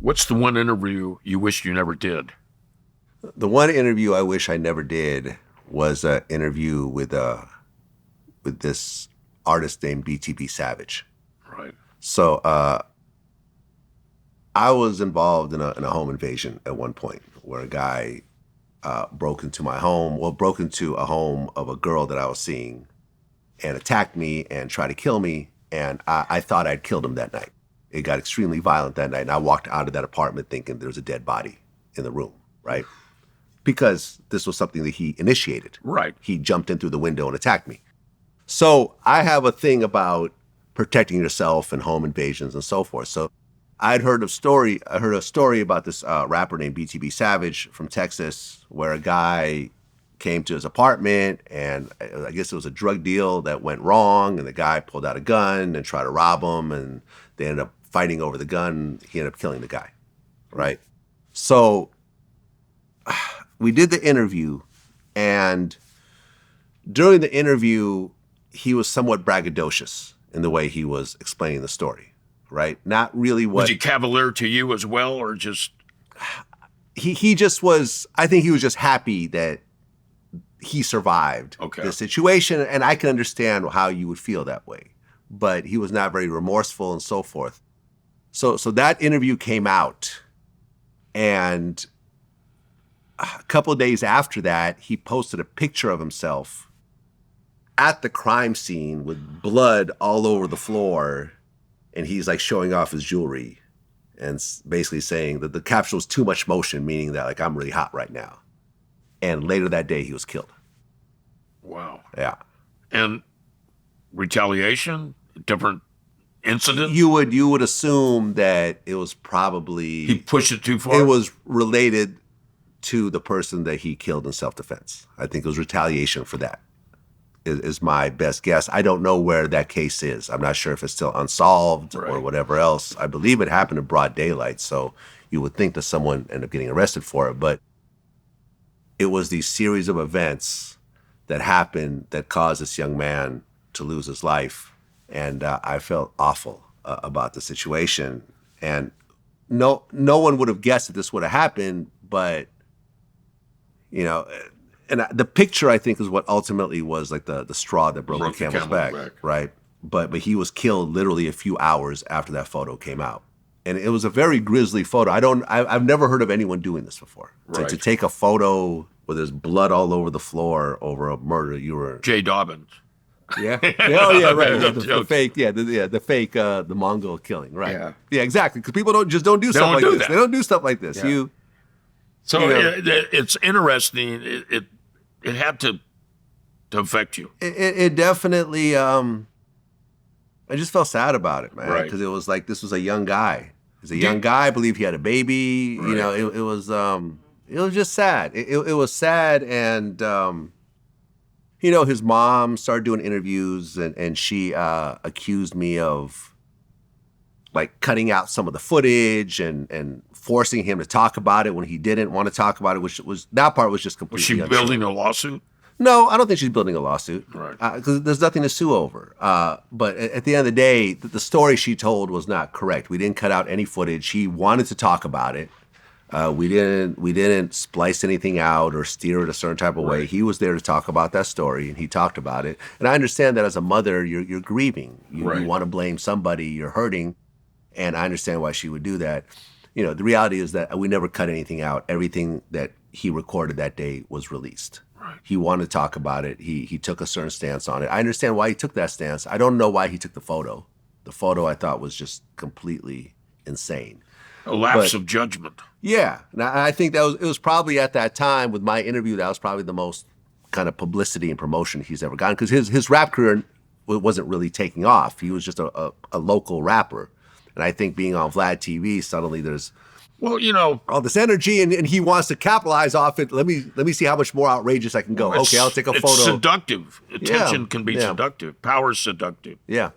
What's the one interview you wish you never did? The one interview I wish I never did was an interview with this artist named BTB Savage. Right. So I was involved in a home invasion at one point where a guy broke into my home, broke into a home of a girl that I was seeing and attacked me and tried to kill me. And I thought I'd killed him that night. It got extremely violent that night. And I walked out of that apartment thinking there was a dead body in the room, right? Because this was something that he initiated. Right. He jumped in through the window and attacked me. So I have a thing about protecting yourself and home invasions and so forth. So I heard a story about this rapper named BTB Savage from Texas, where a guy came to his apartment and I guess it was a drug deal that went wrong, and the guy pulled out a gun and tried to rob him, and they ended up fighting over the gun. He ended up killing the guy, right? So we did the interview, and during the interview, he was somewhat braggadocious in the way he was explaining the story, right? Not really what... Was he cavalier to you as well, or just... He just was... I think he was just happy that he survived the situation, and I can understand how you would feel that way. But he was not very remorseful and so forth. So that interview came out, and a couple of days after that, he posted a picture of himself at the crime scene with blood all over the floor, and he's like showing off his jewelry and basically saying that the caption was too much motion, meaning that like, I'm really hot right now. And later that day, he was killed. Wow. Yeah. And retaliation, different incident? You would assume that it was probably... He pushed it too far? It was related to the person that he killed in self-defense. I think it was retaliation for that, is my best guess. I don't know where that case is. I'm not sure if it's still unsolved or whatever else. I believe it happened in broad daylight, so you would think that someone ended up getting arrested for it. But it was these series of events that happened that caused this young man to lose his life. And I felt awful about the situation. And no one would have guessed that this would have happened, but, you know, and the picture, I think, is what ultimately was like the straw that broke the camel's back, right? But he was killed literally a few hours after that photo came out. And it was a very grisly photo. I've never heard of anyone doing this before. To take a photo where there's blood all over the floor over a murder, you were... Jay Dobbins. Yeah. Oh, yeah, right. Yeah, the fake, the Mongol killing, right? Yeah, exactly. Because people don't do stuff like this. They don't do stuff like this. Yeah. It's interesting. It had to affect you. It definitely. I just felt sad about it, man, because it was like this was a young guy. He's a young guy. I believe he had a baby. You know, it was just sad. It was sad, and you know, his mom started doing interviews, and she accused me of like cutting out some of the footage and forcing him to talk about it when he didn't want to talk about it, which was, that part was just completely untrue. Was she building a lawsuit? No, I don't think she's building a lawsuit. Right. Because there's nothing to sue over. But at the end of the day, the story she told was not correct. We didn't cut out any footage. He wanted to talk about it. We didn't splice anything out or steer it a certain type of way. He was there to talk about that story, and he talked about it. And I understand that as a mother, you're grieving. You want to blame somebody. You're hurting. And I understand why she would do that. You know, the reality is that we never cut anything out. Everything that he recorded that day was released. Right. He wanted to talk about it. He took a certain stance on it. I understand why he took that stance. I don't know why he took the photo. The photo I thought was just completely insane. A lapse of judgment. Yeah. And I think it was probably at that time with my interview, that was probably the most kind of publicity and promotion he's ever gotten, because his rap career wasn't really taking off. He was just a local rapper. And I think being on Vlad TV, suddenly there's all this energy, and he wants to capitalize off it. Let me see how much more outrageous I can go. Okay, I'll take a photo. It's seductive. Attention can be seductive. Power is seductive. Yeah.